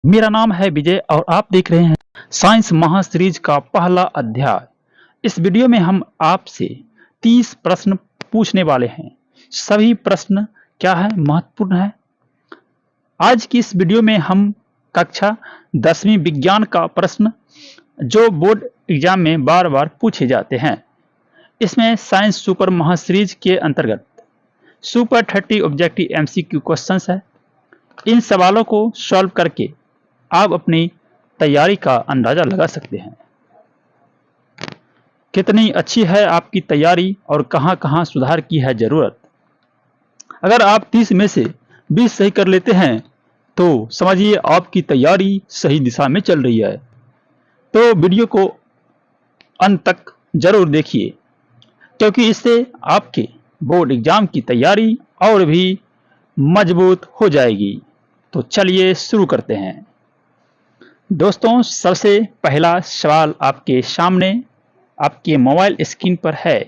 मेरा नाम है विजय और आप देख रहे हैं साइंस महासीरीज का पहला अध्याय। इस वीडियो में हम आपसे 30 प्रश्न पूछने वाले हैं। सभी प्रश्न क्या है, महत्वपूर्ण है। आज की इस वीडियो में हम कक्षा 10वीं विज्ञान का प्रश्न जो बोर्ड एग्जाम में बार बार पूछे जाते हैं, इसमें साइंस सुपर महासीरीज के अंतर्गत सुपर 30 ऑब्जेक्टिव एमसीक्यू क्वेश्चंस है। इन सवालों को सॉल्व करके आप अपनी तैयारी का अंदाजा लगा सकते हैं कितनी अच्छी है आपकी तैयारी और कहां कहां सुधार की है जरूरत। अगर आप 30 में से 20 सही कर लेते हैं तो समझिए आपकी तैयारी सही दिशा में चल रही है। तो वीडियो को अंत तक जरूर देखिए क्योंकि इससे आपके बोर्ड एग्जाम की तैयारी और भी मजबूत हो जाएगी। तो चलिए शुरू करते हैं। दोस्तों, सबसे पहला सवाल आपके सामने आपके मोबाइल स्क्रीन पर है।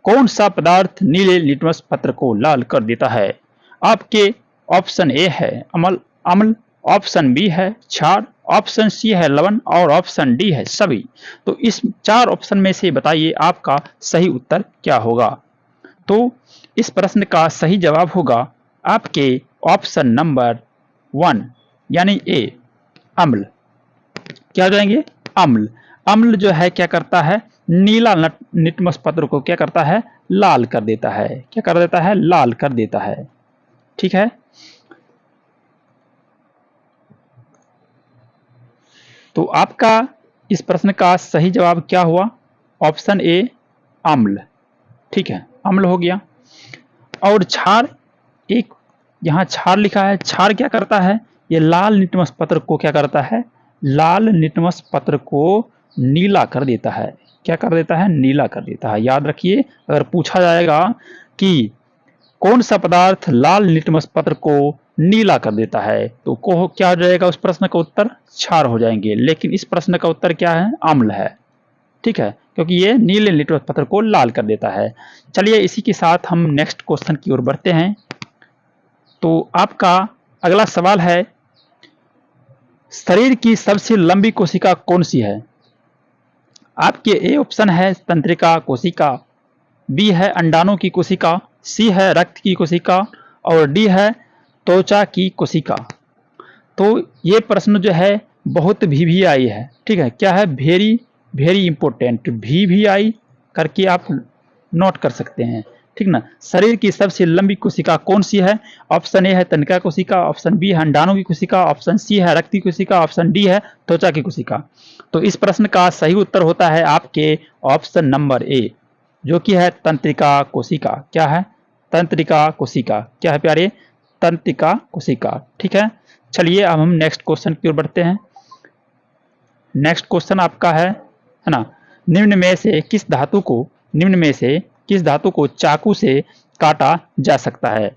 कौन सा पदार्थ नीले लिटमस पत्र को लाल कर देता है? आपके ऑप्शन ए है अम्ल, ऑप्शन बी है क्षार, ऑप्शन सी है लवण और ऑप्शन डी है सभी। तो इस 4 ऑप्शन में से बताइए आपका सही उत्तर क्या होगा। तो इस प्रश्न का सही जवाब होगा आपके ऑप्शन नंबर 1 यानी ए, अम्ल। क्या हो जाएंगे? अम्ल। अम्ल जो है क्या करता है, नीला लिटमस पत्र को क्या करता है, लाल कर देता है। क्या कर देता है? लाल कर देता है। ठीक है, तो आपका इस प्रश्न का सही जवाब क्या हुआ? ऑप्शन ए, अम्ल। ठीक है, अम्ल हो गया। और क्षार, एक यहां क्षार लिखा है। क्षार क्या करता है? ये लाल लिटमस पत्र को क्या करता है, लाल लिटमस पत्र को नीला कर देता है। क्या कर देता है? नीला कर देता है। याद रखिए, अगर पूछा जाएगा कि कौन सा पदार्थ लाल लिटमस पत्र को नीला कर देता है तो क्या हो जाएगा? उस प्रश्न का उत्तर क्षार हो जाएंगे। लेकिन इस प्रश्न का उत्तर क्या है? अम्ल है। ठीक है, क्योंकि ये नीले लिटमस पत्र को लाल कर देता है। चलिए इसी के साथ हम नेक्स्ट क्वेश्चन की ओर बढ़ते हैं। तो आपका अगला सवाल है, शरीर की सबसे लंबी कोशिका कौन सी है? आपके ए ऑप्शन है तंत्रिका कोशिका, बी है अंडाणु की कोशिका, सी है रक्त की कोशिका और डी है त्वचा की कोशिका। तो ये प्रश्न जो है बहुत VVI है। ठीक है, क्या है? Very very important. VVI करके आप नोट कर सकते हैं। ठीक ना। शरीर की सबसे लंबी कोशिका कौन सी है? ऑप्शन ए है तंत्रिका कोशिका, ऑप्शन बी है अंडाणु की कोशिका, ऑप्शन सी है रक्त की कोशिका, ऑप्शन डी है त्वचा की कोशिका। तो इस प्रश्न का सही उत्तर होता है आपके ऑप्शन नंबर ए, जो कि है तंत्रिका कोशिका। क्या है? तंत्रिका कोशिका। क्या है प्यारे? तंत्रिका कोशिका। ठीक है, चलिए अब हम नेक्स्ट क्वेश्चन की ओर बढ़ते हैं। नेक्स्ट क्वेश्चन आपका है ना, निम्न में से किस धातु को चाकू से काटा जा सकता है?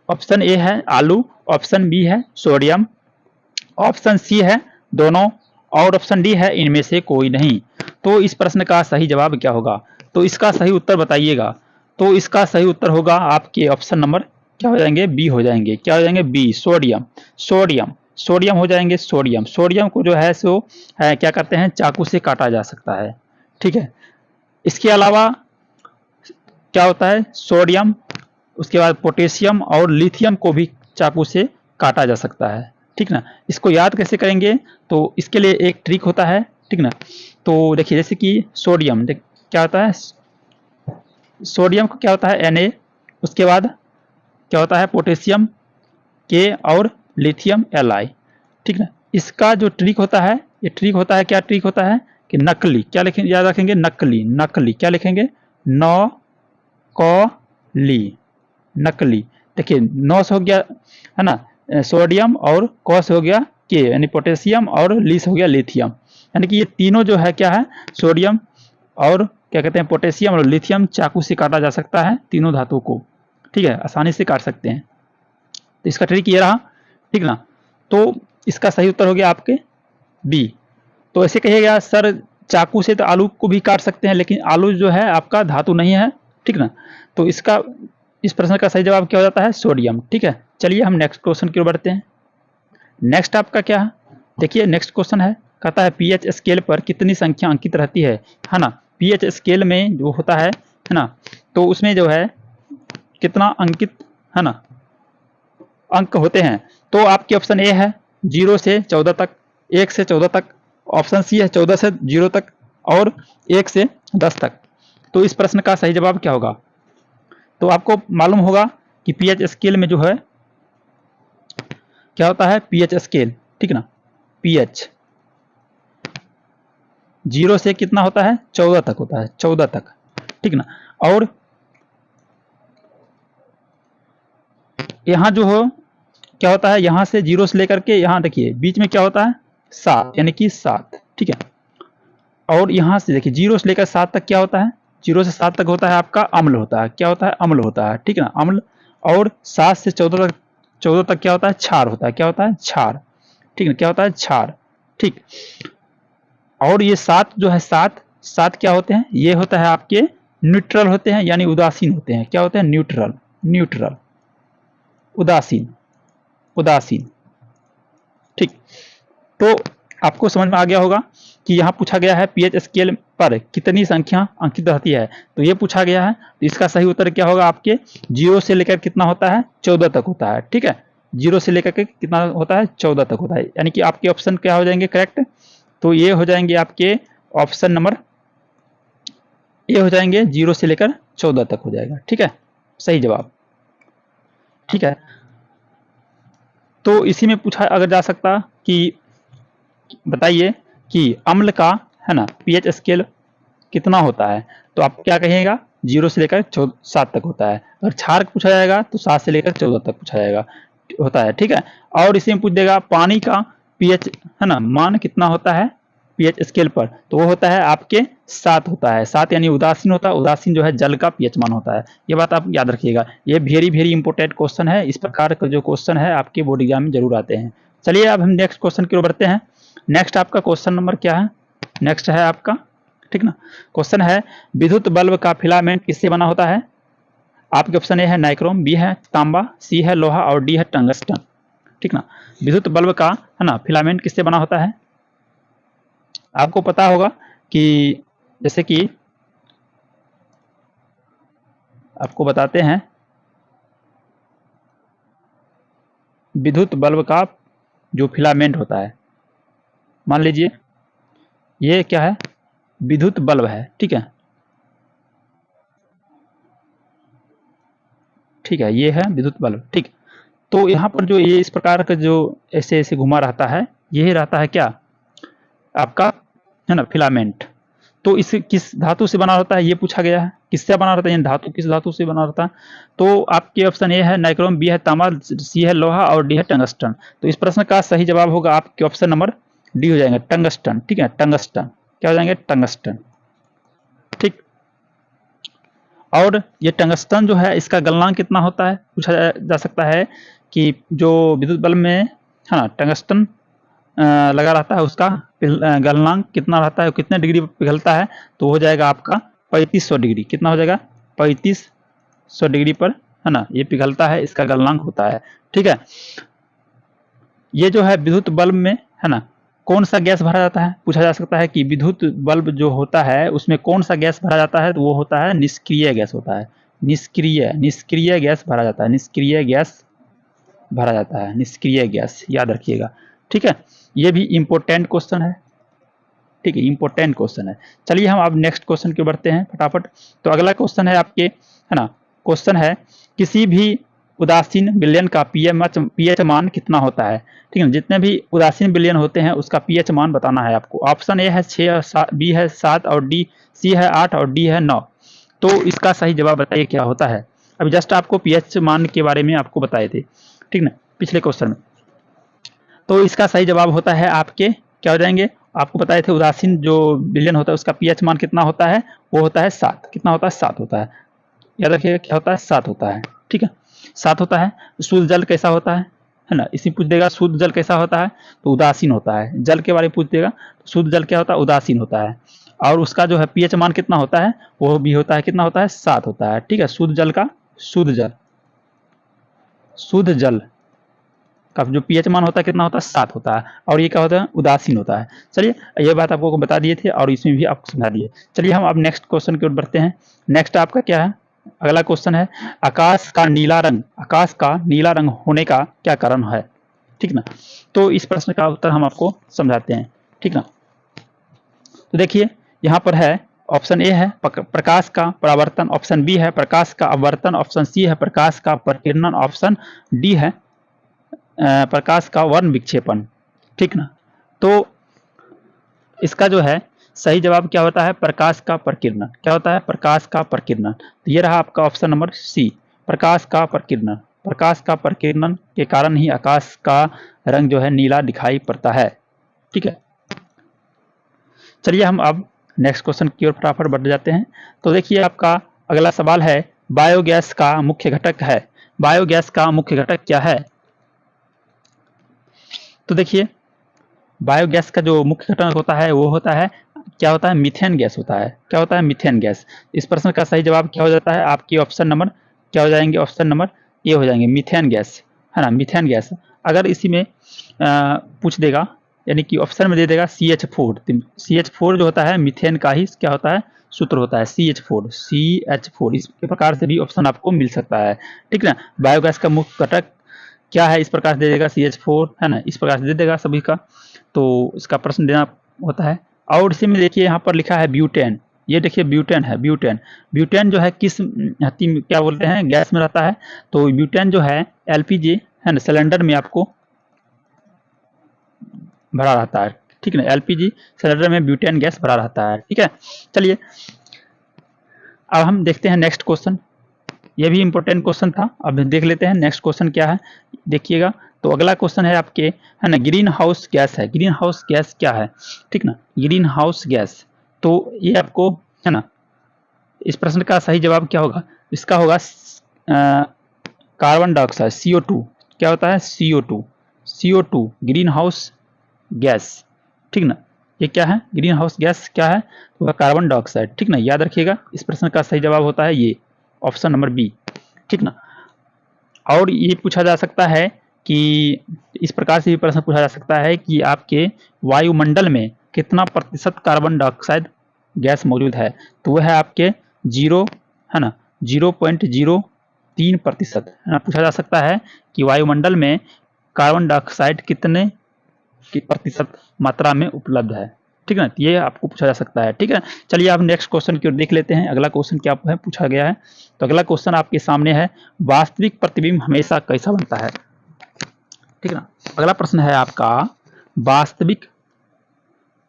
ऑप्शन ए है आलू, ऑप्शन बी है सोडियम, ऑप्शन सी है दोनों और ऑप्शन डी है इनमें से कोई नहीं। तो इस प्रश्न का सही जवाब क्या होगा? तो इसका सही उत्तर बताइएगा। तो इसका सही उत्तर होगा आपके ऑप्शन नंबर क्या हो जाएंगे? बी हो जाएंगे। क्या हो जाएंगे? B, sodium. सोडियम सोडियम हो जाएंगे। सोडियम सोडियम को जो है सो क्या करते हैं, चाकू से काटा जा सकता है। ठीक है, इसके अलावा क्या होता है? सोडियम, उसके बाद पोटेशियम और लिथियम को भी चाकू से काटा जा सकता है। ठीक ना। इसको याद कैसे करेंगे? तो इसके लिए एक ट्रिक होता है। ठीक ना। तो देखिए, जैसे कि सोडियम क्या होता है, सोडियम को क्या होता है Na, उसके बाद क्या होता है पोटेशियम K और लिथियम Li। ठीक ना। इसका जो ट्रिक होता है, ये ट्रिक होता है, क्या ट्रिक होता है कि नकली, क्या लिखेंगे, याद रखेंगे, नकली। नकली क्या लिखेंगे? नौ क ली, नकली। देखिए, 9 से हो गया है ना सोडियम और क से हो गया K यानी पोटेशियम और ली से हो गया लिथियम। यानी कि ये तीनों जो है क्या है, सोडियम और क्या कहते हैं पोटेशियम और लिथियम चाकू से काटा जा सकता है, तीनों धातुओं को। ठीक है, आसानी से काट सकते हैं। तो इसका ट्रिक ये रहा। ठीक ना। तो इसका सही उत्तर हो गया आपके बी। तो ऐसे कहिएगा सर चाकू से तो आलू को भी काट सकते हैं, लेकिन आलू जो है आपका धातु नहीं है। ठीक ना। तो इस प्रश्न का सही जवाब क्या हो जाता है? सोडियम। ठीक है, चलिए हम नेक्स्ट क्वेश्चन की ओर बढ़ते हैं। नेक्स्ट आपका क्या है, देखिए नेक्स्ट क्वेश्चन है, कहता है पीएच स्केल पर कितनी संख्या अंकित रहती है ना। पीएच स्केल में जो होता है ना, तो उसमें जो है कितना अंकित है ना अंक होते हैं। तो आपके ऑप्शन ए है 0 से 14 तक, 1 से 14 तक, ऑप्शन सी है 14 से 0 तक और 1 से 10 तक। तो इस प्रश्न का सही जवाब क्या होगा? तो आपको मालूम होगा कि पीएच स्केल में जो है क्या होता है, पीएच स्केल, ठीक ना, पीएच 0 से कितना होता है, 14 तक होता है, 14 तक, ठीक ना। और यहाँ जो हो क्या होता है, यहाँ से 0 से लेकर के यहाँ देखिए बीच में क्या होता है 7, यानी कि 7, ठीक है। और यहाँ से देखिए 0 से लेकर 7 तक क्या होता है, 0 से 7 तक होता है आपका अम्ल होता है, क्या होता है, अम्ल होता है, ठीक है ना, अम्ल। और 7 से 14 तक क्या होता है, क्षार होता है, क्या होता है, क्षार, ठीक है, क्या होता है, क्षार, ठीक। और ये 7 जो है, 7 क्या होते हैं, ये होता है आपके न्यूट्रल होते हैं, यानी उदासीन होते हैं, क्या होते हैं, न्यूट्रल, न्यूट्रल, उदासीन, उदासीन, ठीक। तो आपको समझ में आ गया होगा कि यहाँ पूछा गया है पीएच स्केल पर कितनी संख्या अंकित रहती है, तो ये पूछा गया है। तो इसका सही उत्तर क्या होगा, आपके 0 से लेकर कितना होता है, 14 तक होता है, ठीक है। 0 से लेकर के कितना होता है, 14 तक होता है, यानी कि आपके ऑप्शन क्या हो जाएंगे करेक्ट। तो ये हो जाएंगे आपके ऑप्शन नंबर ये हो जाएंगे 0 से लेकर 14 तक हो जाएगा, ठीक है, सही जवाब, ठीक है। तो इसी में पूछा अगर जा सकता कि बताइए कि अम्ल का है ना पीएच स्केल कितना होता है, तो आप क्या कहिएगा, 0 से लेकर 7 तक होता है। अगर क्षार पूछा जाएगा तो 7 से लेकर 14 तक पूछा जाएगा होता है, ठीक है। और इसी में पूछ देगा पानी का पीएच है ना मान कितना होता है पीएच स्केल पर, तो वो होता है आपके 7 होता है, 7 यानी उदासीन होता है, उदासीन जो है जल का पीएच मान होता है। ये बात आप याद रखिएगा, ये वेरी वेरी इंपॉर्टेंट क्वेश्चन है, इस प्रकार का जो क्वेश्चन है आपके बोर्ड एग्जाम में जरूर आते हैं। चलिए अब हम नेक्स्ट क्वेश्चन की ओर बढ़ते हैं। नेक्स्ट आपका क्वेश्चन नंबर क्या है, नेक्स्ट है आपका, ठीक ना, क्वेश्चन है विद्युत बल्ब का फिलामेंट किससे बना होता है। आपके ऑप्शन ए है नाइक्रोम, बी है तांबा, सी है लोहा और डी है टंगस्टन, ठीक ना। विद्युत बल्ब का है ना फिलामेंट किससे बना होता है, आपको पता होगा कि जैसे कि आपको बताते हैं विद्युत बल्ब का जो फिलामेंट होता है, मान लीजिए ये क्या है, विद्युत बल्ब है, ठीक है, ठीक है, ये है विद्युत बल्ब, ठीक। तो यहाँ पर जो ये इस प्रकार का जो ऐसे ऐसे घुमा रहता है, यही रहता है क्या आपका है ना फिलामेंट। तो इस किस धातु से बना होता है ये पूछा गया है, किससे बना रहता है, धातु किस धातु से बना रहता है। तो आपके ऑप्शन ए है नाइक्रोम, बी है तांबा, सी है लोहा और डी है टंगस्टन। तो इस प्रश्न का सही जवाब होगा आपके ऑप्शन नंबर डी हो जाएगा, टंगस्टन, ठीक है, टंगस्टन, क्या हो जाएंगे, टंगस्टन, ठीक। और ये टंगस्टन जो है इसका गलनांक कितना होता है पूछा जा सकता है कि जो विद्युत बल्ब में है ना टंगस्टन लगा रहता है उसका गलनांक कितना रहता है, कितने डिग्री पिघलता है, तो हो जाएगा आपका 3500 डिग्री, कितना हो जाएगा 3500 डिग्री पर है ना ये पिघलता है, इसका गलनांक होता है, ठीक है। ये जो है विद्युत बल्ब में है ना कौन सा गैस भरा जाता है, पूछा जा सकता है कि विद्युत बल्ब जो होता है उसमें कौन सा गैस भरा जाता है, तो वो होता है निष्क्रिय गैस होता है, निष्क्रिय गैस भरा जाता है, निष्क्रिय गैस भरा जाता है, निष्क्रिय गैस, याद रखिएगा, ठीक है। ये भी इंपॉर्टेंट क्वेश्चन है, ठीक है, इंपॉर्टेंट क्वेश्चन है। चलिए हम अब नेक्स्ट क्वेश्चन की बढ़ते हैं फटाफट। तो अगला क्वेश्चन है आपके है ना, क्वेश्चन है किसी भी उदासीन विलयन का पीएच मान कितना होता है, ठीक है, जितने भी उदासीन विलयन होते हैं उसका पीएच मान बताना है आपको। ऑप्शन ए है 6, बी है 7 और डी सी है 8 और डी है 9। तो इसका सही जवाब बताइए क्या होता है। अभी जस्ट आपको पीएच मान के बारे में आपको बताए थे, ठीक ना, पिछले क्वेश्चन में। तो इसका सही जवाब होता है आपके क्या हो जाएंगे, आपको बताए थे उदासीन जो विलयन होता है उसका पीएच मान कितना होता है, वो होता है 7, कितना होता है 7 होता है, याद रखिएगा क्या होता है 7 होता है, ठीक है, 7 होता है। शुद्ध जल कैसा होता है ना, इसी पूछ देगा शुद्ध जल कैसा होता है, तो उदासीन होता है। जल के बारे में पूछ देगा तो शुद्ध जल क्या होता है, उदासीन होता है। और उसका जो है पीएच मान कितना होता है, वो भी होता है कितना होता है 7 होता है, ठीक है। शुद्ध जल का का जो pH मान होता है कितना होता है 7 होता है, और ये क्या होता है उदासीन होता है। चलिए ये बात आपको बता दिए थे और इसमें भी आपको समझा दिए। चलिए हम अब नेक्स्ट क्वेश्चन की ओर बढ़ते हैं। नेक्स्ट आपका क्या है, अगला क्वेश्चन है आकाश का नीला रंग होने का क्या कारण है, ठीक ना। तो इस प्रश्न का उत्तर हम आपको समझाते हैं, ठीक ना। तो देखिए यहाँ पर है ऑप्शन ए है प्रकाश का परावर्तन, ऑप्शन बी है प्रकाश का अपवर्तन, ऑप्शन सी है प्रकाश का प्रकीर्णन, ऑप्शन डी है प्रकाश का वर्ण विक्षेपण, ठीक ना। तो इसका जो है सही जवाब क्या होता है, प्रकाश का प्रकीर्णन। क्या होता है, प्रकाश का प्रकीर्णन। तो ये रहा आपका ऑप्शन नंबर सी, प्रकाश का प्रकीर्णन। प्रकाश का प्रकीर्णन के कारण ही आकाश का रंग जो है नीला दिखाई पड़ता है, ठीक है। चलिए हम अब नेक्स्ट क्वेश्चन की ओर फटाफट बढ़ जाते हैं। तो देखिए आपका अगला सवाल है बायोगैस का मुख्य घटक है। बायोगैस का मुख्य घटक क्या है। तो देखिए बायोगैस का जो मुख्य घटक होता है वो होता है, क्या होता है, मीथेन गैस होता है। क्या होता है, मीथेन गैस। इस प्रश्न का सही जवाब क्या हो जाता है, आपकी ऑप्शन नंबर क्या हो जाएंगे, ऑप्शन नंबर ए हो जाएंगे, मीथेन गैस, है ना, मीथेन गैस। अगर इसी में पूछ देगा यानी कि ऑप्शन में दे देगा CH4, CH4 जो होता है मीथेन का ही क्या होता है सूत्र होता है, CH4। इस प्रकार से भी ऑप्शन आपको मिल सकता है, ठीक ना। बायोगैस का मुख्य घटक क्या है, इस प्रकार से दे देगा CH4, है ना, इस प्रकार से दे देगा सभी का, तो इसका प्रश्न देना होता है। और इसी में देखिए यहाँ पर लिखा है ब्यूटेन, ये देखिए ब्यूटेन है, ब्यूटेन जो है किस क्या बोलते हैं गैस में रहता है। तो ब्यूटेन जो है LPG है ना सिलेंडर में आपको भरा रहता है, ठीक है ना, LPG सिलेंडर में ब्यूटेन गैस भरा रहता है, ठीक है। चलिए अब हम देखते हैं नेक्स्ट क्वेश्चन, ये भी इंपॉर्टेंट क्वेश्चन था। अब देख लेते हैं नेक्स्ट क्वेश्चन क्या है, देखिएगा। तो अगला क्वेश्चन है आपके, है ना, ग्रीन हाउस गैस है। ग्रीन हाउस गैस क्या है, ठीक ना, ग्रीन हाउस गैस। तो ये आपको, है ना, इस प्रश्न का सही जवाब क्या होगा, इसका होगा कार्बन डाइऑक्साइड, CO2। क्या होता है, CO2 ग्रीन हाउस गैस, ठीक ना। ये क्या है, ग्रीन हाउस गैस क्या है, तो कार्बन डाइऑक्साइड, ठीक ना, याद रखिएगा। इस प्रश्न का सही जवाब होता है ये ऑप्शन नंबर बी, ठीक ना। और ये पूछा जा सकता है कि इस प्रकार से भी प्रश्न पूछा जा सकता है कि आपके वायुमंडल में कितना प्रतिशत कार्बन डाइऑक्साइड गैस मौजूद है। तो वह है आपके 0, है ना, 0.03%, है ना। पूछा जा सकता है कि वायुमंडल में कार्बन डाइऑक्साइड कितने की प्रतिशत मात्रा में उपलब्ध है, ठीक है ना, ये आपको पूछा जा सकता है, ठीक है। चलिए आप नेक्स्ट क्वेश्चन की ओर देख लेते हैं, अगला क्वेश्चन क्या है पूछा गया है। तो अगला क्वेश्चन आपके सामने है वास्तविक प्रतिबिंब हमेशा कैसा बनता है, ठीक है ना। अगला प्रश्न है आपका वास्तविक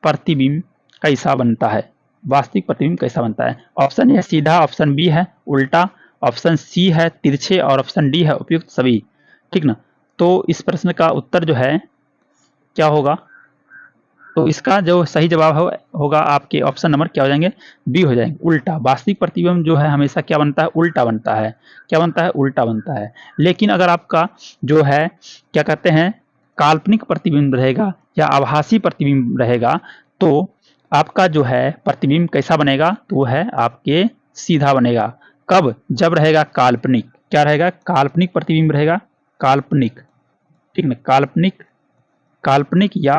प्रतिबिंब कैसा बनता है, वास्तविक प्रतिबिंब कैसा बनता है। ऑप्शन ए सीधा, ऑप्शन बी है उल्टा, ऑप्शन सी है तिरछे और ऑप्शन डी है उपयुक्त सभी, ठीक ना। तो इस प्रश्न का उत्तर जो है क्या होगा, तो इसका जो सही जवाब होगा आपके ऑप्शन नंबर क्या हो जाएंगे, बी हो जाएंगे, उल्टा। वास्तविक प्रतिबिंब जो है हमेशा क्या बनता है, उल्टा बनता है। क्या बनता है, उल्टा बनता है। लेकिन अगर आपका जो है क्या कहते हैं काल्पनिक प्रतिबिंब रहेगा या आभासी प्रतिबिंब रहेगा, तो आपका जो है प्रतिबिंब कैसा बनेगा, तो वो है आपके सीधा बनेगा। कब, जब रहेगा काल्पनिक, क्या रहेगा, काल्पनिक प्रतिबिंब रहेगा, काल्पनिक, ठीक ना, काल्पनिक या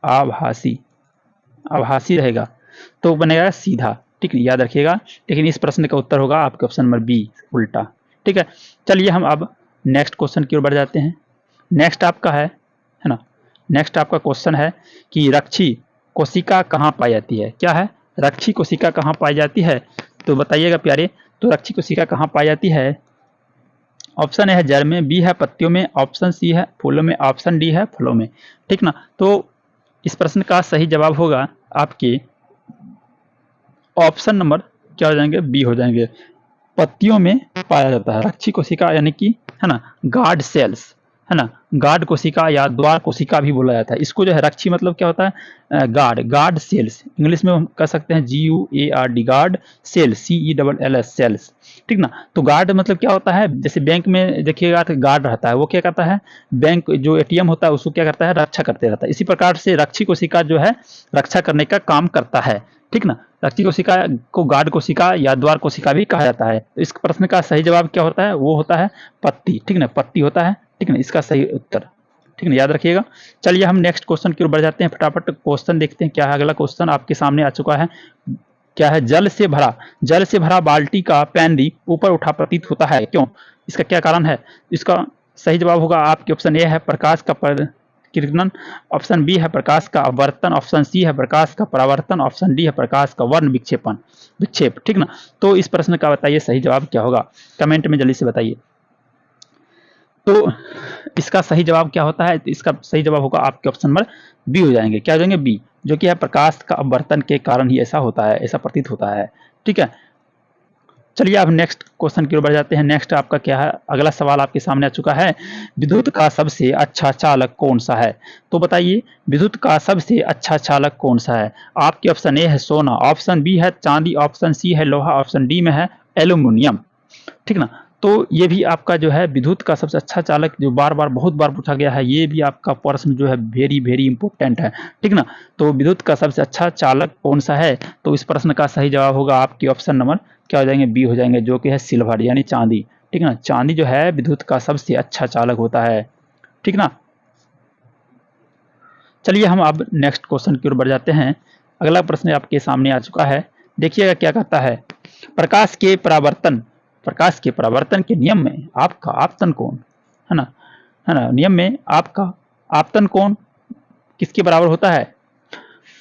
आभासी रहेगा तो बनेगा सीधा, ठीक है, याद रखिएगा। लेकिन इस प्रश्न का उत्तर होगा आपके ऑप्शन नंबर बी, उल्टा, ठीक है। चलिए हम अब नेक्स्ट क्वेश्चन की ओर बढ़ जाते हैं। नेक्स्ट आपका है ना, नेक्स्ट आपका क्वेश्चन है कि रक्षी कोशिका कहाँ पाई जाती है। क्या है, रक्षी कोशिका कहाँ पाई जाती है, तो बताइएगा प्यारे। तो रक्षी कोशिका कहाँ पाई जाती है, ऑप्शन ए है जड़ में, बी है पत्तियों में, ऑप्शन सी है फूलों में, ऑप्शन डी है फलों में, ठीक ना। तो इस प्रश्न का सही जवाब होगा आपके ऑप्शन नंबर क्या हो जाएंगे, बी हो जाएंगे, पत्तियों में पाया जाता है रक्षी कोशिका, यानी कि, है ना, गार्ड सेल्स, है ना, गार्ड कोशिका या द्वार कोशिका भी बोला जाता है इसको, जो है रक्षी मतलब क्या होता है, गार्ड सेल्स, इंग्लिश में हम कह सकते हैं GUARD, guard cell, CELLS cells, ठीक ना। तो गार्ड मतलब क्या होता है, जैसे बैंक में देखिएगा तो गार्ड रहता है, वो क्या करता है, बैंक जो ATM होता है उसको क्या करता है, रक्षा करते रहता है। इसी प्रकार से रक्षी कोशिका जो है रक्षा करने का काम करता है, ठीक ना। रक्षी कोशिका को गार्ड कोशिका या द्वार कोशिका भी कहा जाता है। तो इस प्रश्न का सही जवाब क्या होता है, वो होता है पत्ती, ठीक ना, पत्ती होता है, ठीक है ना, इसका सही उत्तर, ठीक है ना, याद रखिएगा। चलिए हम नेक्स्ट क्वेश्चन की ओर बढ़ जाते हैं, फटाफट क्वेश्चन देखते हैं क्या है। अगला क्वेश्चन आपके सामने आ चुका है, क्या है, जल से भरा बाल्टी का पैंदी ऊपर उठा प्रतीत होता है, क्यों? इसका क्या कारण है? इसका सही जवाब होगा आपके ऑप्शन ए है प्रकाश का किरणन, ऑप्शन बी है प्रकाश का अपवर्तन, ऑप्शन सी है प्रकाश का परावर्तन, ऑप्शन डी है प्रकाश का वर्ण विक्षेप, ठीक ना। तो इस प्रश्न का बताइए सही जवाब क्या होगा, कमेंट में जल्दी से बताइए। तो इसका सही जवाब क्या होता है? तो इसका सही जवाब होगा आपके ऑप्शन नंबर बी हो जाएंगे। क्या हो जाएंगे? बी, जो कि है प्रकाश का अपवर्तन के कारण ही ऐसा होता है, ऐसा प्रतीत होता है, ठीक है। चलिए अब नेक्स्ट क्वेश्चन की ओर बढ़ जाते हैं। नेक्स्ट आपका क्या है, अगला सवाल आपके सामने आ चुका है, विद्युत का सबसे अच्छा चालक कौन सा है? तो बताइए विद्युत का सबसे अच्छा चालक कौन सा है? आपके ऑप्शन ए है सोना, ऑप्शन बी है चांदी, ऑप्शन सी है लोहा, ऑप्शन डी में है एल्यूमिनियम, ठीक ना। तो ये भी आपका जो है विद्युत का सबसे अच्छा चालक, जो बार बार बहुत बार पूछा गया है, ये भी आपका प्रश्न जो है वेरी वेरी इंपॉर्टेंट है, ठीक ना। तो विद्युत का सबसे अच्छा चालक कौन सा है? तो इस प्रश्न का सही जवाब होगा आपके ऑप्शन नंबर क्या हो जाएंगे? बी हो जाएंगे, जो कि है सिल्वर यानी चांदी, ठीक ना। चांदी जो है विद्युत का सबसे अच्छा चालक होता है, ठीक ना। चलिए हम अब नेक्स्ट क्वेश्चन की ओर बढ़ जाते हैं। अगला प्रश्न आपके सामने आ चुका है, देखिएगा क्या कहता है, प्रकाश के परावर्तन के नियम में आपका आपतन कोण, है ना, नियम में आपका आपतन कोण किसके बराबर होता है?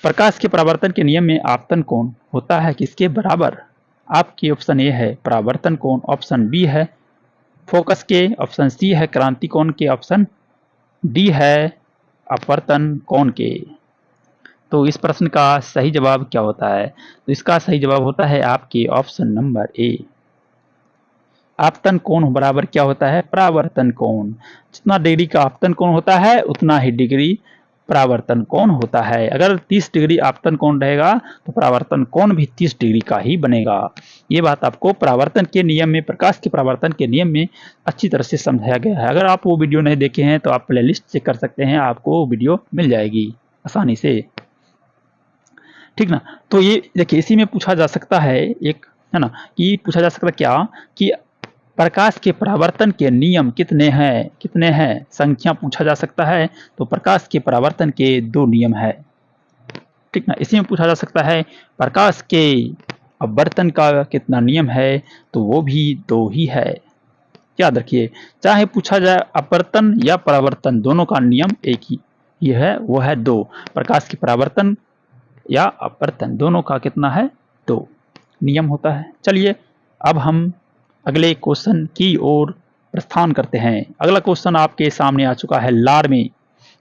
प्रकाश के परावर्तन के नियम में आपतन कोण होता है किसके बराबर? आपकी ऑप्शन ए है परावर्तन कोण, ऑप्शन बी है फोकस के, ऑप्शन सी है क्रांति कोण के, ऑप्शन डी है अपवर्तन कोण के। तो इस प्रश्न का सही जवाब क्या होता है? तो इसका सही जवाब होता है आपके ऑप्शन नंबर ए, आपतन कोण बराबर क्या होता है? परावर्तन कोण। जितना डिग्री का आपतन कोण होता है उतना ही डिग्री परावर्तन कोण होता है। अगर 30 डिग्री आपतन कोण रहेगा तो परावर्तन कोण भी 30 डिग्री का ही बनेगा। ये बात आपको परावर्तन के नियम में, प्रकाश के परावर्तन के नियम में अच्छी तरह से समझाया गया है। अगर आप वो वीडियो नहीं देखे हैं तो आप प्लेलिस्ट चेक कर सकते हैं, आपको वो वीडियो मिल जाएगी आसानी से, ठीक ना। तो ये देखिए इसी में पूछा जा सकता है एक, है ना, कि पूछा जा सकता है क्या कि प्रकाश के परावर्तन के नियम कितने हैं, संख्या पूछा जा सकता है। तो प्रकाश के परावर्तन के 2 नियम है, ठीक ना। इसी में पूछा जा सकता है प्रकाश के अपवर्तन का कितना नियम है, तो वो भी 2 ही है, याद रखिए। चाहे पूछा जाए अपवर्तन या परावर्तन, दोनों का नियम एक ही ये है, वो है 2। प्रकाश के परावर्तन या अपवर्तन दोनों का कितना है? 2 नियम होता है। चलिए अब हम अगले क्वेश्चन की ओर प्रस्थान करते हैं। अगला क्वेश्चन आपके सामने आ चुका है, लार में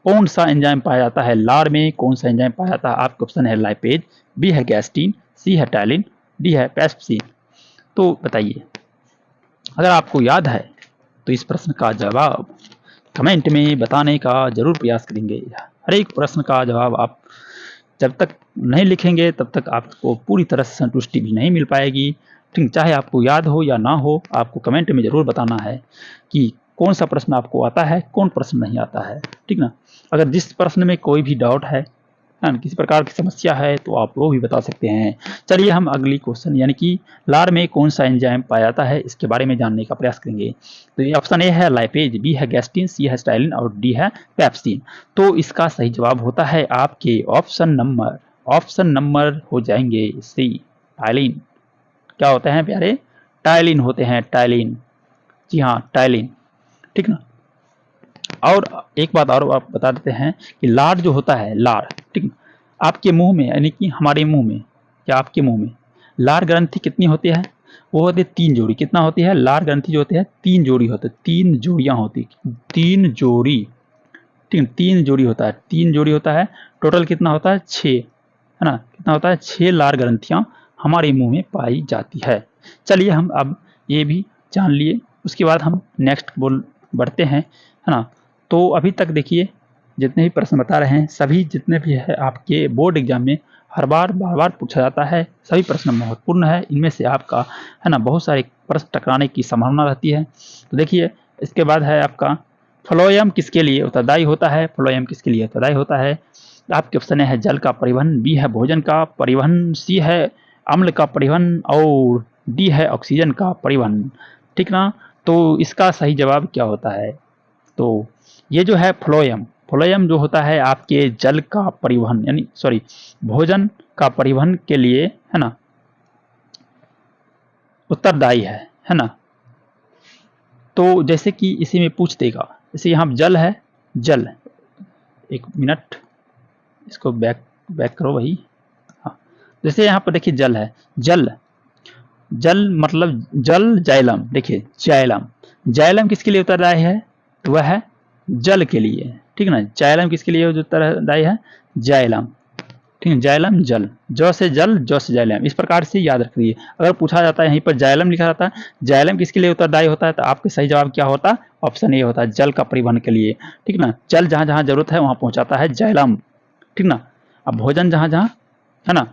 कौन सा एंजाइम पाया जाता है? लार में कौन सा एंजाइम पाया जाता है? आपका ऑप्शन है लाइपेज, बी है गैस्टीन, सी है टाइलिन, डी है पेप्सिन। तो बताइए, अगर आपको याद है तो इस प्रश्न का जवाब कमेंट में बताने का जरूर प्रयास करेंगे। हर एक प्रश्न का जवाब आप जब तक नहीं लिखेंगे तब तक आपको पूरी तरह से संतुष्टि भी नहीं मिल पाएगी, ठीक। चाहे आपको याद हो या ना हो, आपको कमेंट में जरूर बताना है कि कौन सा प्रश्न आपको आता है, कौन प्रश्न नहीं आता है, ठीक ना। अगर जिस प्रश्न में कोई भी डाउट है ना, किसी प्रकार की समस्या है, तो आप वो भी बता सकते हैं। चलिए हम अगली क्वेश्चन यानी कि लार में कौन सा एंजाइम पाया जाता है इसके बारे में जानने का प्रयास करेंगे। तो ये ऑप्शन ए है लाइपेज, बी है गैस्टीन, सी है स्टाइलिन और डी है पेप्सिन। तो इसका सही जवाब होता है आपके ऑप्शन नंबर हो जाएंगे सी, टाइलिन। क्या होते हैं प्यारे? टाइलिन होते हैं, टाइलिन, जी हाँ टाइलिन, ठीक ना। और एक बात और आप बता देते हैं कि लार जो होता है, लार, ठीक ना, आपके मुंह में यानी कि हमारे मुंह में या आपके मुंह में लार ग्रंथि कितनी होती है? वो होती है 3 जोड़ी। कितना होती है? लार ग्रंथि जो होती है 3 जोड़ी होती है, 3 जोड़ियां होती, 3 जोड़ी, ठीक है, 3 जोड़ी होता है, 3 जोड़ी होता है। टोटल कितना होता है? 6, है ना, कितना होता है? 6 लार ग्रंथियां हमारे मुंह में पाई जाती है। चलिए हम अब ये भी जान लिए, उसके बाद हम नेक्स्ट बढ़ते हैं, है ना। तो अभी तक देखिए जितने भी प्रश्न बता रहे हैं, सभी जितने भी है आपके बोर्ड एग्जाम में हर बार बार पूछा जाता है, सभी प्रश्न महत्वपूर्ण है। इनमें से आपका, है ना, बहुत सारे प्रश्न टकराने की संभावना रहती है। तो देखिए इसके बाद है आपका फ्लोएम किसके लिए उत्तरदायी होता है? फ्लोएम किसके लिए उत्तरदायी होता है? आपके ऑप्शन है जल का परिवहन, बी है भोजन का परिवहन, सी है अम्ल का परिवहन और डी है ऑक्सीजन का परिवहन, ठीक ना। तो इसका सही जवाब क्या होता है? तो ये जो है फ्लोएम, फ्लोएम जो होता है आपके जल का परिवहन यानी सॉरी भोजन का परिवहन के लिए है ना उत्तरदायी है ना। तो जैसे कि इसी में पूछ देगा, जैसे यहाँ जल है, जल, एक मिनट इसको बैक करो वही, हाँ जैसे यहाँ पर देखिए जल है, जल, जल मतलब जल जाइलम, देखिए जाइलम, जाइलम किसके लिए उत्तरदायी है, तो वह है जल के लिए, ठीक है ना। जाइलम किसके लिए उत्तरदायी है, जाइलम, ठीक है, जाइलम जल, ज से जल, ज से जाइलम, इस प्रकार से याद रखिए। अगर पूछा जाता है यहीं पर जाइलम लिखा जाता है, जाइलम किसके लिए उत्तरदायी होता है, तो आपका सही जवाब क्या होता है, ऑप्शन ए होता है, जल का परिवहन के लिए, ठीक ना। जल जहां जहां जरूरत है वहां पहुंचाता है जाइलम, ठीक ना। अब भोजन जहां जहां है ना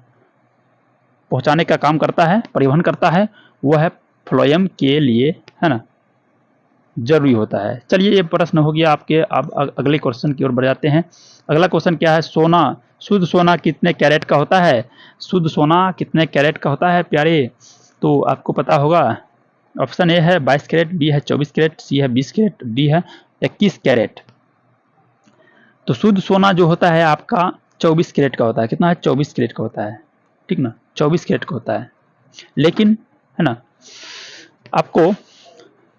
पहुंचाने का काम करता है, परिवहन करता है, वह है फ्लोएम के लिए है ना जरूरी होता है। चलिए ये प्रश्न हो गया आपके। अब अगले क्वेश्चन की ओर बढ़ जाते हैं। अगला क्वेश्चन क्या है, सोना, शुद्ध सोना कितने कैरेट का होता है, शुद्ध सोना कितने कैरेट का होता है प्यारे, तो आपको पता होगा। ऑप्शन ए है 22 कैरेट, बी है 24 कैरेट, सी है 20 कैरेट, डी है 21 कैरेट। तो शुद्ध सोना जो होता है आपका 24 कैरेट का होता है, कितना है, 24 कैरेट का होता है, ठीक ना, 24 कैरेट का होता है। लेकिन है ना आपको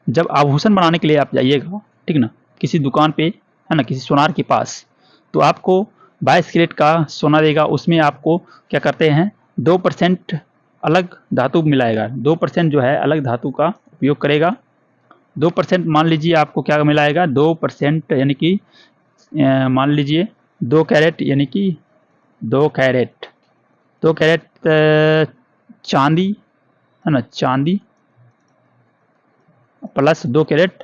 जब आभूषण बनाने के लिए आप जाइएगा, ठीक ना, किसी दुकान पे है ना, किसी सोनार के पास, तो आपको 22 कैरेट का सोना देगा, उसमें आपको क्या करते हैं 2% अलग धातु मिलाएगा, 2% जो है अलग धातु का उपयोग करेगा। 2% मान लीजिए आपको क्या मिलाएगा, 2% यानी कि मान लीजिए 2 कैरेट यानी कि 2 कैरेट, 2 कैरेट चांदी है ना, चांदी प्लस 2 कैरेट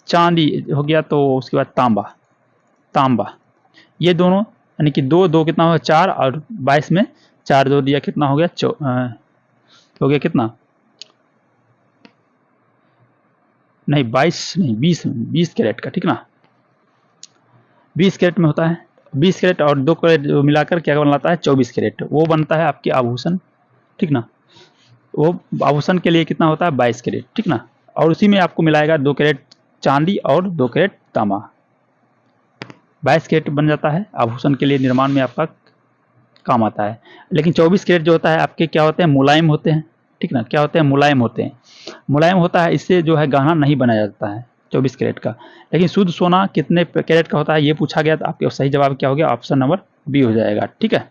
चांदी हो गया, तो उसके बाद तांबा, तांबा, ये दोनों यानी कि 2 2 कितना होगा 4, और 22 में 4 2 दिया कितना हो गया हो गया कितना, नहीं 22 नहीं 20 कैरेट का, ठीक ना, 20 कैरेट में होता है। 20 कैरेट और 2 कैरेट मिलाकर क्या बनाता है 24 कैरेट, वो बनता है आपके आभूषण, ठीक ना। वो आभूषण के लिए कितना होता है 22 कैरेट, ठीक ना। और उसी में आपको मिलाएगा 2 कैरेट चांदी और 2 कैरेट तांबा, 22 कैरेट बन जाता है, आभूषण के लिए निर्माण में आपका काम आता है। लेकिन 24 कैरेट जो होता है आपके क्या होते हैं, मुलायम होते हैं, ठीक ना, क्या होते हैं, मुलायम होते हैं, मुलायम होता है, इससे जो है गहना नहीं बनाया जाता है 24 कैरेट का। लेकिन शुद्ध सोना कितने कैरेट का होता है ये पूछा गया, तो आपके सही जवाब क्या हो गया, ऑप्शन नंबर बी हो जाएगा, ठीक है।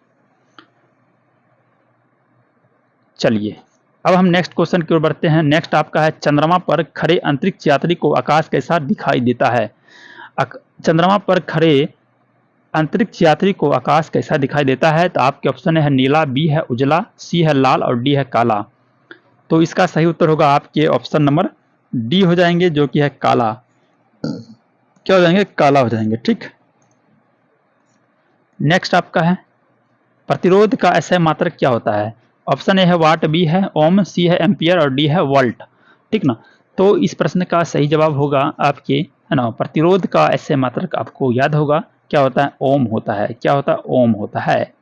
चलिए अब हम नेक्स्ट क्वेश्चन की ओर बढ़ते हैं। नेक्स्ट आपका है, चंद्रमा पर खड़े अंतरिक्ष यात्री को आकाश कैसा दिखाई देता है, चंद्रमा पर खड़े अंतरिक्ष यात्री को आकाश कैसा दिखाई देता है, तो आपके ऑप्शन है नीला, बी है उजला, सी है लाल और डी है काला। तो इसका सही उत्तर होगा आपके ऑप्शन नंबर डी हो जाएंगे, जो कि है काला, क्या हो जाएंगे, काला हो जाएंगे, ठीक। नेक्स्ट आपका है, प्रतिरोध का एसआई मात्रक क्या होता है, ऑप्शन ए है वाट, बी है ओम, सी है एम्पियर और डी है वोल्ट, ठीक ना। तो इस प्रश्न का सही जवाब होगा आपके है ना, प्रतिरोध का एसआई मात्रक आपको याद होगा क्या होता है, ओम होता है, क्या होता है, ओम होता है।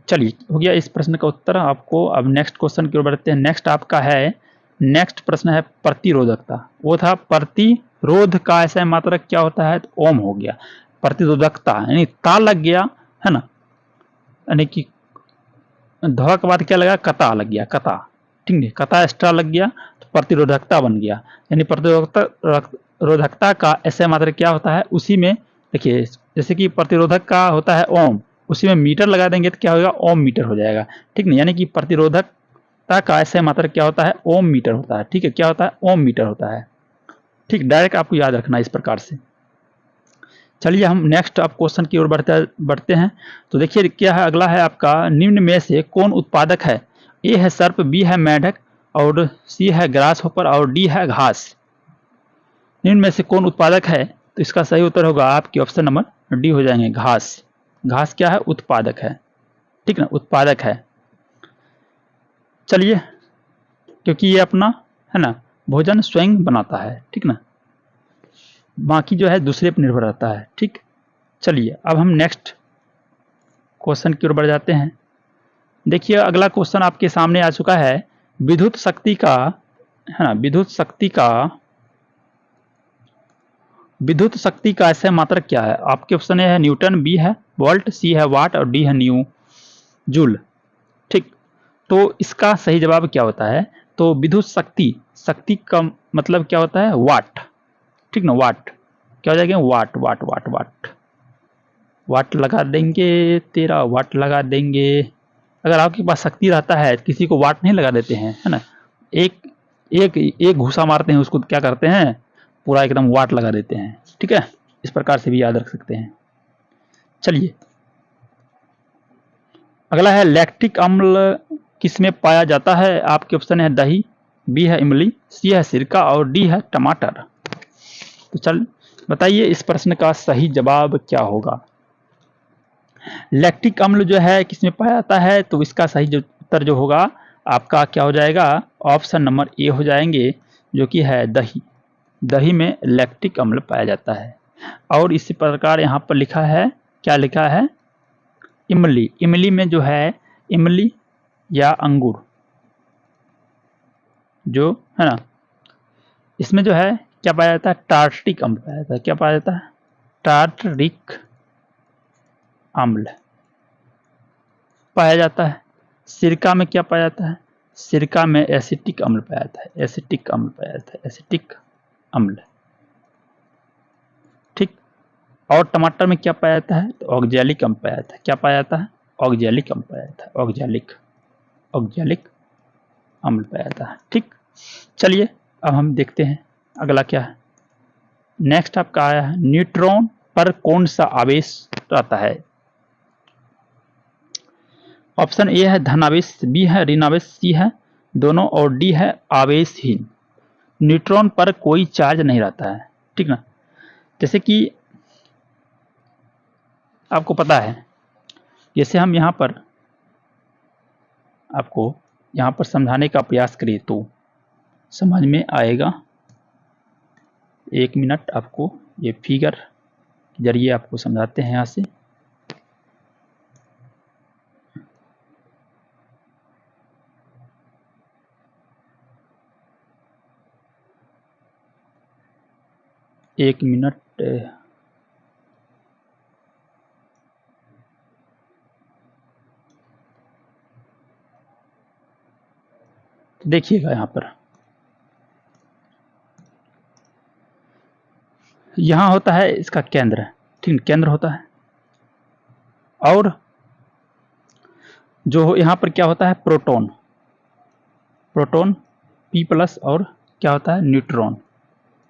चलिए हो गया इस प्रश्न का उत्तर आपको। अब नेक्स्ट क्वेश्चन की ओर बढ़ते हैं। नेक्स्ट आपका है, नेक्स्ट प्रश्न है प्रतिरोधकता, वो था प्रतिरोध का एसआई मात्रक क्या होता है, तो ओम हो गया। प्रतिरोधकता यानी ता लग गया है ना, यानी कि ध के बाद क्या लगा, कता लग गया, कता, ठीक है, कता एक्स्ट्रा लग गया तो प्रतिरोधकता बन गया। यानी प्रतिरोधकता का एसआई मात्रक क्या होता है, उसी में देखिए जैसे कि प्रतिरोधक का होता है ओम, उसी में मीटर लगा देंगे तो क्या होगा, ओम मीटर हो जाएगा, ठीक नहीं। यानी कि प्रतिरोधकता का एसआई मात्रक क्या होता है, ओम मीटर होता है, ठीक है, क्या होता है, ओम मीटर होता है, ठीक, डायरेक्ट आपको याद रखना इस प्रकार से। चलिए हम नेक्स्ट आप क्वेश्चन की ओर बढ़ते हैं। तो देखिए क्या है, अगला है आपका, निम्न में से कौन उत्पादक है, ए है सर्प, बी है मेढक और सी है ग्रास होपर और डी है घास। निम्न में से कौन उत्पादक है, तो इसका सही उत्तर होगा आपकी ऑप्शन नंबर डी हो जाएंगे, घास। घास क्या है, उत्पादक है, ठीक ना, उत्पादक है। चलिए क्योंकि ये अपना है ना भोजन स्वयं बनाता है, ठीक ना, बाकी जो है दूसरे पर निर्भर रहता है, ठीक। चलिए अब हम नेक्स्ट क्वेश्चन की ओर बढ़ जाते हैं। देखिए अगला क्वेश्चन आपके सामने आ चुका है, विद्युत शक्ति का है ना, विद्युत शक्ति का विद्युत शक्ति का ऐसे मात्रक क्या है? आपके ऑप्शन ए है न्यूटन, बी है वोल्ट, सी है वाट और डी है न्यू जूल। ठीक, तो इसका सही जवाब क्या होता है? तो विद्युत शक्ति, शक्ति का मतलब क्या होता है? वाट। ठीक ना, वाट क्या हो जाएगा? वाट वाट वाट वाट वाट लगा देंगे, तेरा वाट लगा देंगे। अगर आपके पास शक्ति रहता है, किसी को वाट नहीं लगा देते हैं, है ना? एक एक एक घूसा मारते हैं, उसको क्या करते हैं? पूरा एकदम वाट लगा देते हैं। ठीक है, इस प्रकार से भी याद रख सकते हैं। चलिए अगला है लैक्टिक अम्ल किसमें पाया जाता है? आपके ऑप्शन है दही, बी है इमली, सी है सिरका और डी है टमाटर। तो चल बताइए इस प्रश्न का सही जवाब क्या होगा? लैक्टिक अम्ल जो है किसमें पाया जाता है? तो इसका सही जो उत्तर जो होगा आपका क्या हो जाएगा? ऑप्शन नंबर ए हो जाएंगे, जो कि है दही। दही में लैक्टिक अम्ल पाया जाता है। और इसी प्रकार यहाँ पर लिखा है, क्या लिखा है? इमली। इमली में जो है, इमली या अंगूर जो है ना, इसमें जो है क्या पाया जाता है? टार्टरिक अम्ल पाया जाता है। क्या पाया जाता है? टार्टरिक अम्ल पाया जाता है। सिरका में क्या पाया जाता है? सिरका में एसिटिक अम्ल पाया जाता है। एसिटिक अम्ल पाया जाता है, एसिटिक अम्ल। ठीक, और टमाटर में क्या पाया जाता है? तो ऑक्जेलिक अम्ल पाया जाता है। क्या पाया जाता है? ऑक्जेलिक अम्ल पाया जाता है। ऑक्जेलिक अम्ल पाया जाता है। ठीक, चलिए अब हम देखते हैं अगला क्या है। नेक्स्ट आपका आया है न्यूट्रॉन पर कौन सा आवेश रहता है? ऑप्शन ए है धनावेश, बी है ऋणावेश, सी है दोनों और डी है आवेशहीन। न्यूट्रॉन पर कोई चार्ज नहीं रहता है। ठीक ना, जैसे कि आपको पता है, जैसे हम यहाँ पर आपको यहाँ पर समझाने का प्रयास करिए तो समझ में आएगा। एक मिनट, आपको ये फिगर के जरिए आपको समझाते हैं। यहाँ से एक मिनट, देखिएगा यहाँ पर, यहाँ होता है इसका केंद्र। ठीक, केंद्र होता है। और जो यहाँ पर क्या होता है? प्रोटॉन, प्रोटॉन P प्लस, और क्या होता है? न्यूट्रॉन।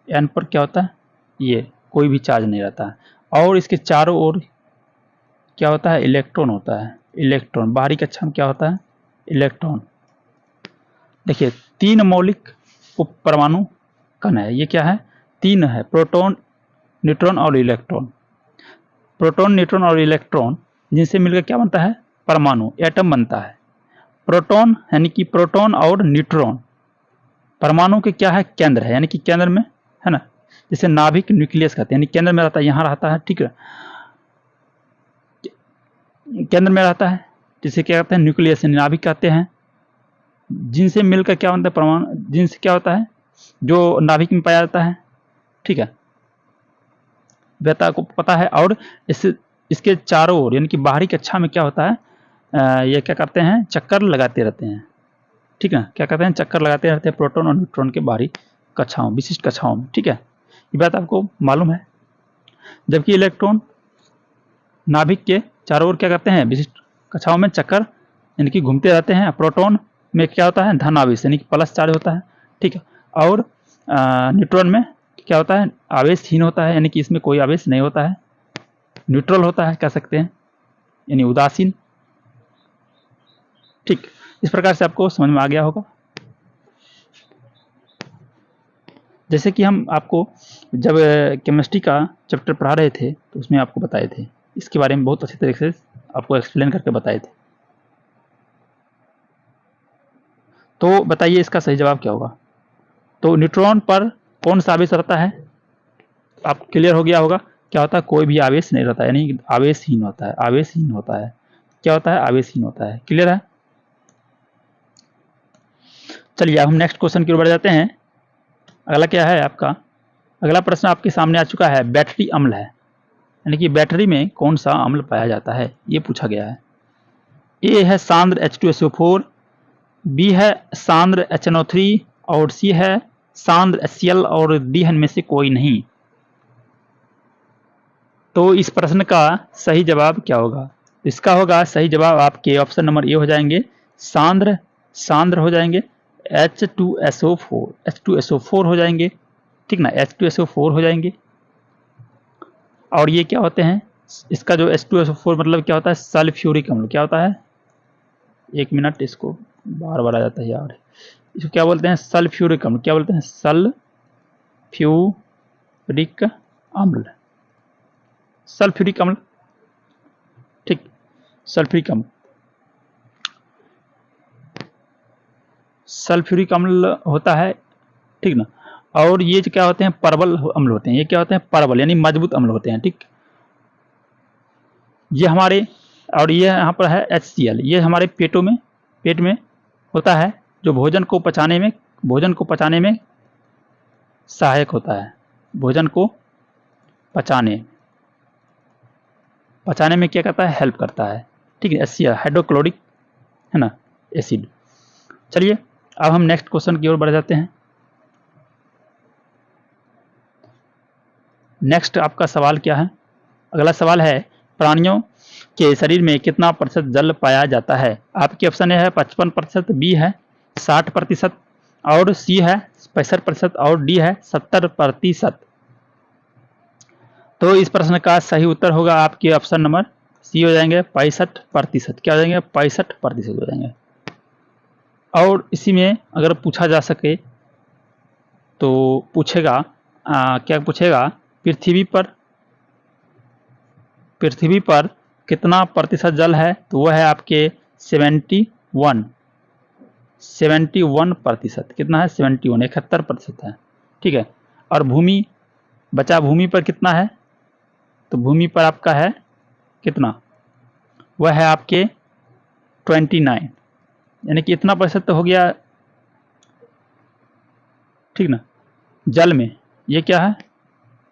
N पर क्या होता है? ये कोई भी चार्ज नहीं रहता है। और इसके चारों ओर क्या होता है? इलेक्ट्रॉन होता है। इलेक्ट्रॉन बाहरी कक्षा में क्या होता है? इलेक्ट्रॉन। देखिए 3 मौलिक उप परमाणु कण है। ये क्या है? 3 है, प्रोटॉन, न्यूट्रॉन और इलेक्ट्रॉन। प्रोटॉन, न्यूट्रॉन और इलेक्ट्रॉन जिनसे मिलकर क्या बनता है? परमाणु, एटम बनता है। प्रोटॉन यानी कि प्रोटॉन और न्यूट्रॉन परमाणु के क्या है? केंद्र है, यानी कि केंद्र में, है ना, जैसे नाभिक न्यूक्लियस कहते हैं, यानी केंद्र में रहता है, यहाँ रहता है। ठीक है, केंद्र में रहता है, जिसे क्या कहते हैं? न्यूक्लियस, नाभिक कहते हैं। जिनसे मिलकर क्या बनता है? परमाणु। जिनसे क्या होता है? जो नाभिक में पाया जाता है। ठीक है, बेटा को पता है। और इसके चारों ओर यानी कि बाहरी कक्षा में क्या होता है? ये क्या करते हैं? चक्कर लगाते रहते हैं। ठीक है, क्या कहते हैं? चक्कर लगाते रहते हैं प्रोटॉन और न्यूट्रॉन के बाहरी कक्षाओं, विशिष्ट कक्षाओं में। ठीक है, ये बात आपको मालूम है। जबकि इलेक्ट्रॉन नाभिक के चारों ओर क्या करते हैं? विशिष्ट कक्षाओं में चक्कर यानी कि घूमते रहते हैं। प्रोटॉन में क्या होता है? धन आवेश यानी कि प्लस चार्ज होता है। ठीक है, और न्यूट्रॉन में क्या होता है? आवेशहीन होता है, यानी कि इसमें कोई आवेश नहीं होता है, न्यूट्रल होता है, कह सकते हैं, यानी उदासीन। ठीक, इस प्रकार से आपको समझ में आ गया होगा। जैसे कि हम आपको जब केमिस्ट्री का चैप्टर पढ़ा रहे थे तो उसमें आपको बताए थे, इसके बारे में बहुत अच्छी तरीके से आपको एक्सप्लेन करके बताए थे। तो बताइए इसका सही जवाब क्या होगा? तो न्यूट्रॉन पर कौन सा आवेश रहता है? आपको क्लियर हो गया होगा क्या होता है? कोई भी आवेश नहीं रहता, यानी आवेशहीन होता है। आवेशहीन होता है, क्या होता है? आवेशहीन होता है। क्लियर है? चलिए अब हम नेक्स्ट क्वेश्चन की ओर बढ़ जाते हैं। अगला क्या है आपका? अगला प्रश्न आपके सामने आ चुका है, बैटरी अम्ल है, यानी कि बैटरी में कौन सा अम्ल पाया जाता है, ये पूछा गया है। ए है सांद्र H2SO4, बी है सांद्र HNO3 और सी है सांद्र HCl और डी है इनमें से कोई नहीं। तो इस प्रश्न का सही जवाब क्या होगा? इसका होगा सही जवाब आपके ऑप्शन नंबर ए हो जाएंगे, सांद्र हो जाएंगे, H2SO4 हो जाएंगे, ठीक ना, H2SO4 हो जाएंगे। और ये क्या होते हैं, इसका जो H2SO4 मतलब क्या होता है, सल्फ्यूरिक अम्ल। क्या होता है, एक मिनट, इसको बार बार आ जाता है यार, इसको क्या बोलते हैं, सल्फ्यूरिक अम्ल। क्या बोलते हैं, सल्फ्यूरिक अम्ल, सल्फ्यूरिक अम्ल, ठीक, सल्फ्यूरिक अम्ल, सल्फ्यूरिक अम्ल होता है, ठीक ना। और ये क्या होते हैं, परबल अम्ल होते हैं। ये क्या होते हैं, परबल यानी मजबूत अम्ल होते हैं, ठीक। ये हमारे, और ये यहाँ पर है HCl, ये हमारे पेट में होता है, जो भोजन को पचाने में सहायक होता है, भोजन को पचाने में क्या करता है, हेल्प करता है, ठीक है। HCl हाइड्रोक्लोरिक है ना, एसिड। चलिए अब हम नेक्स्ट क्वेश्चन की ओर बढ़ जाते हैं। नेक्स्ट आपका सवाल क्या है, अगला सवाल है, प्राणियों के शरीर में कितना प्रतिशत जल पाया जाता है? आपके ऑप्शन ए है 55%, बी है 60% और सी है 65% और डी है 70%। तो इस प्रश्न का सही उत्तर होगा आपके ऑप्शन नंबर सी हो जाएंगे 65%। क्या हो जाएंगे, 65% हो जाएंगे। और इसी में अगर पूछा जा सके तो पूछेगा, क्या पूछेगा, पृथ्वी पर कितना प्रतिशत जल है? तो वह है आपके 71%। कितना है, 71% है, ठीक है। और भूमि पर कितना है? तो भूमि पर आपका है कितना, वह है आपके 29, यानी कि इतना प्रतिशत तो हो गया, ठीक ना। जल में ये क्या है,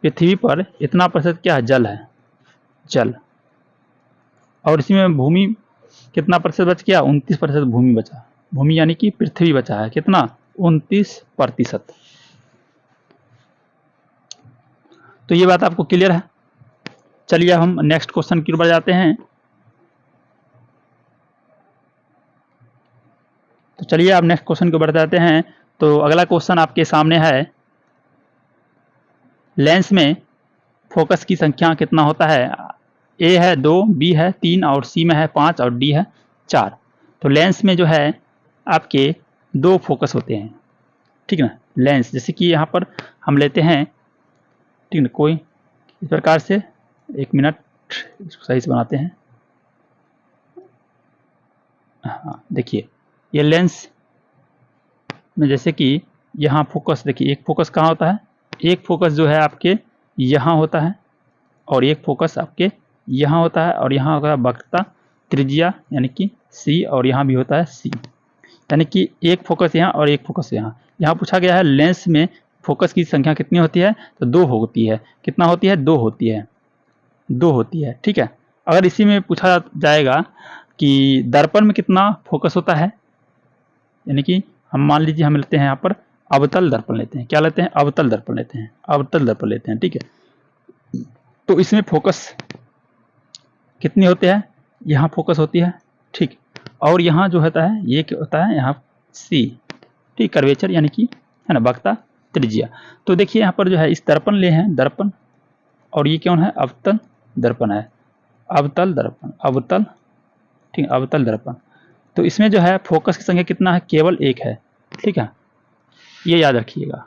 पृथ्वी पर इतना प्रतिशत क्या है, जल है, जल। और इसी में भूमि कितना प्रतिशत बच गया, 29% भूमि बचा, भूमि यानी कि पृथ्वी बचा है कितना, 29%। तो ये बात आपको क्लियर है। चलिए हम नेक्स्ट क्वेश्चन की ओर बढ़ जाते हैं। तो चलिए आप नेक्स्ट क्वेश्चन की ओर बढ़ जाते हैं। तो अगला क्वेश्चन आपके सामने है, लेंस में फोकस की संख्या कितना होता है? ए है 2, बी है 3 और सी में है 5 और डी है 4। तो लेंस में जो है आपके 2 फोकस होते हैं, ठीक ना। लेंस जैसे कि यहाँ पर हम लेते हैं, ठीक ना, कोई इस प्रकार से, एक मिनट इसको सही से बनाते हैं। हाँ देखिए, ये लेंस में जैसे कि यहाँ फोकस, देखिए एक फोकस कहाँ होता है, एक फोकस जो है आपके यहाँ होता है और एक फोकस आपके यहाँ होता है, और यहाँ होगा वक्रता त्रिज्या यानी कि सी, और यहाँ भी होता है सी, यानी कि एक फोकस यहाँ और एक फोकस यहाँ। यहाँ पूछा गया है लेंस में फोकस की संख्या कितनी होती है? तो 2 होती है। कितना होती है? 2 होती है, 2 होती है, ठीक है। अगर इसी में पूछा जाएगा कि दर्पण में कितना फोकस होता है, यानी कि हम मान लीजिए हम लेते हैं यहाँ पर अवतल दर्पण लेते हैं। क्या लेते हैं? अवतल दर्पण लेते हैं, अवतल दर्पण लेते हैं, ठीक है। तो इसमें फोकस कितनी होती है? यहाँ फोकस होती है, ठीक। और यहाँ जो होता है ये क्या होता है, यहाँ सी, ठीक, कर्वेचर यानी कि है ना, वक्रता त्रिज्या। तो देखिए यहाँ पर जो है इस दर्पण ले हैं, दर्पण, और ये कौन है? अवतल दर्पण है, अवतल दर्पण, अवतल, ठीक, अवतल दर्पण। तो इसमें जो है फोकस की संख्या कितना है? केवल 1 है, ठीक है, ये याद रखिएगा,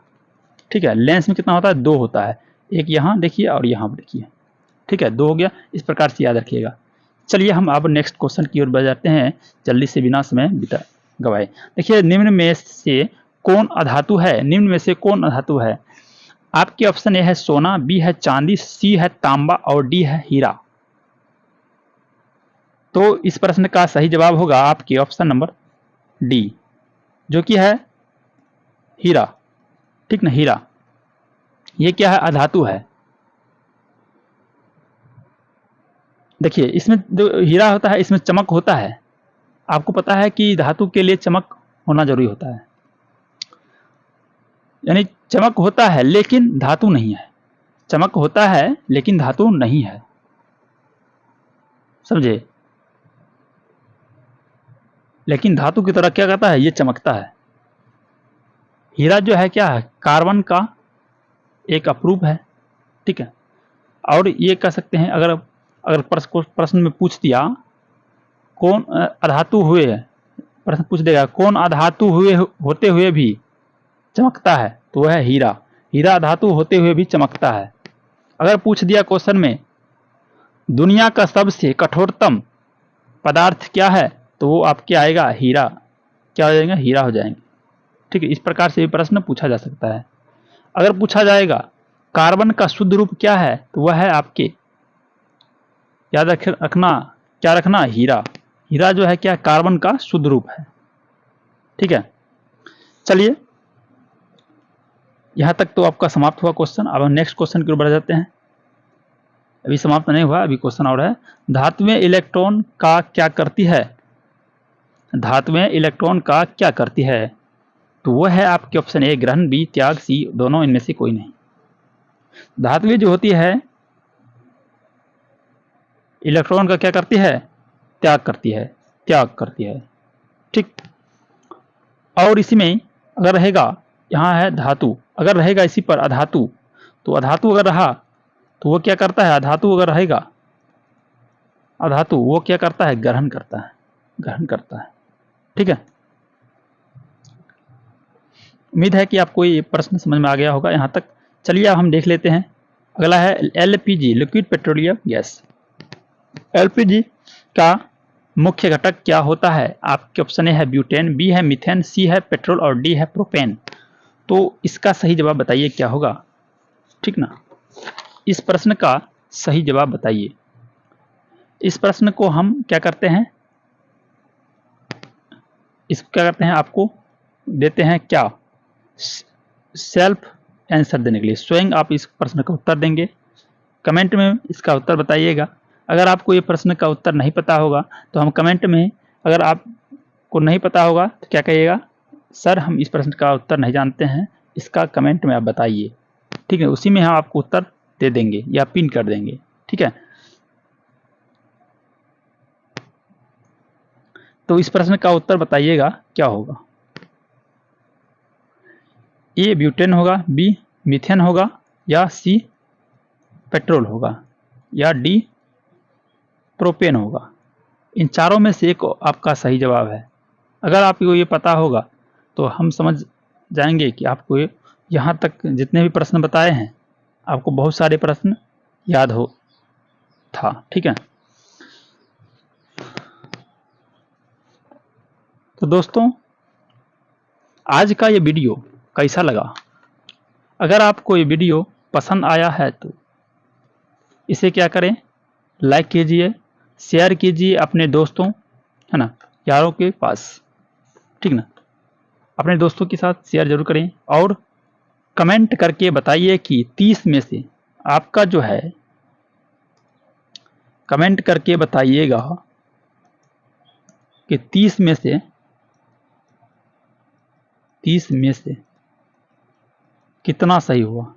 ठीक है। लेंस में कितना होता है? 2 होता है, एक यहाँ देखिए और यहाँ देखिए, ठीक है, 2 हो गया, इस प्रकार से याद रखिएगा। चलिए हम अब नेक्स्ट क्वेश्चन की ओर बढ़ जाते हैं, जल्दी से बिना समय बिता गवाए। देखिए, निम्न में से कौन अधातु है? निम्न में से कौन अधातु है? आपके ऑप्शन ए है सोना, बी है चांदी, सी है तांबा और डी है हीरा। तो इस प्रश्न का सही जवाब होगा आपके ऑप्शन नंबर डी, जो कि है हीरा, ठीक ना, हीरा। ये क्या है, अधातु है। देखिए इसमें जो हीरा होता है इसमें चमक होता है। आपको पता है कि धातु के लिए चमक होना जरूरी होता है, यानी चमक होता है लेकिन धातु नहीं है। चमक होता है लेकिन धातु नहीं है, समझे। लेकिन धातु की तरह क्या करता है, ये चमकता है। हीरा जो है क्या है, कार्बन का एक अपरूप है, ठीक है। और ये कह सकते हैं, अगर अगर प्रश्न में पूछ दिया कौन अधातु हुए, प्रश्न पूछ देगा कौन अधातु हुए होते हुए भी चमकता है, तो वह है हीरा। हीरा अधातु होते हुए भी चमकता है। अगर पूछ दिया क्वेश्चन में दुनिया का सबसे कठोरतम पदार्थ क्या है, तो वो आपके आएगा हीरा। क्या हो जाएगा, हीरा हो जाएंगे, ठीक है। इस प्रकार से भी प्रश्न पूछा जा सकता है। अगर पूछा जाएगा कार्बन का शुद्ध रूप क्या है, तो वह है आपके, याद रखना, क्या रखना, हीरा। हीरा जो है क्या, कार्बन का शुद्ध रूप है, ठीक है। चलिए यहां तक तो आपका समाप्त हुआ क्वेश्चन। अब हम नेक्स्ट क्वेश्चन की ओर बढ़ जाते हैं। अभी समाप्त नहीं हुआ, अभी क्वेश्चन और है। धातुएं इलेक्ट्रॉन का क्या करती है, धातुएं इलेक्ट्रॉन का क्या करती है, तो वह है आपके ऑप्शन ए ग्रहण, बी त्याग, सी दोनों, इनमें से कोई नहीं। धातुएं जो होती है इलेक्ट्रॉन का क्या करती है, त्याग करती है, त्याग करती है, ठीक। और इसी में अगर रहेगा, यहाँ है धातु, अगर रहेगा इसी पर अधातु, तो अधातु अगर रहा तो वो क्या करता है, अधातु अगर रहेगा, अधातु वो क्या करता है, ग्रहण करता है, ग्रहण करता है, ठीक है। उम्मीद है कि आपको ये प्रश्न समझ में आ गया होगा यहाँ तक। चलिए अब हम देख लेते हैं। अगला है LPG, liquid petroleum gas. LPG का मुख्य घटक क्या होता है, आपके ऑप्शन ए है ब्यूटेन, बी है मीथेन, सी है पेट्रोल और डी है प्रोपेन। तो इसका सही जवाब बताइए क्या होगा, ठीक ना। इस प्रश्न का सही जवाब बताइए। इस प्रश्न को हम क्या करते हैं, इसको क्या करते हैं, आपको देते हैं क्या, सेल्फ आंसर देने के लिए। स्वयं आप इस प्रश्न का उत्तर देंगे, कमेंट में इसका उत्तर बताइएगा। अगर आपको ये प्रश्न का उत्तर नहीं पता होगा तो हम कमेंट में, अगर आपको नहीं पता होगा तो क्या कहिएगा, सर हम इस प्रश्न का उत्तर नहीं जानते हैं, इसका कमेंट में आप बताइए, ठीक है। उसी में हम आपको उत्तर दे देंगे या पिन कर देंगे, ठीक है। तो इस प्रश्न का उत्तर बताइएगा क्या होगा। ए ब्यूटेन होगा, बी मीथेन होगा, या सी पेट्रोल होगा, या डी प्रोपेन होगा। इन चारों में से एक आपका सही जवाब है। अगर आपको ये पता होगा तो हम समझ जाएंगे कि आपको यहाँ तक जितने भी प्रश्न बताए हैं, आपको बहुत सारे प्रश्न याद हो था, ठीक है। तो दोस्तों आज का ये वीडियो कैसा लगा, अगर आपको ये वीडियो पसंद आया है तो इसे क्या करें, लाइक कीजिए, शेयर कीजिए अपने दोस्तों, है ना, यारों के पास, ठीक ना। अपने दोस्तों के साथ शेयर जरूर करें और कमेंट करके बताइए कि 30 में से आपका जो है, कमेंट करके बताइएगा कि 30 में से कितना सही हुआ।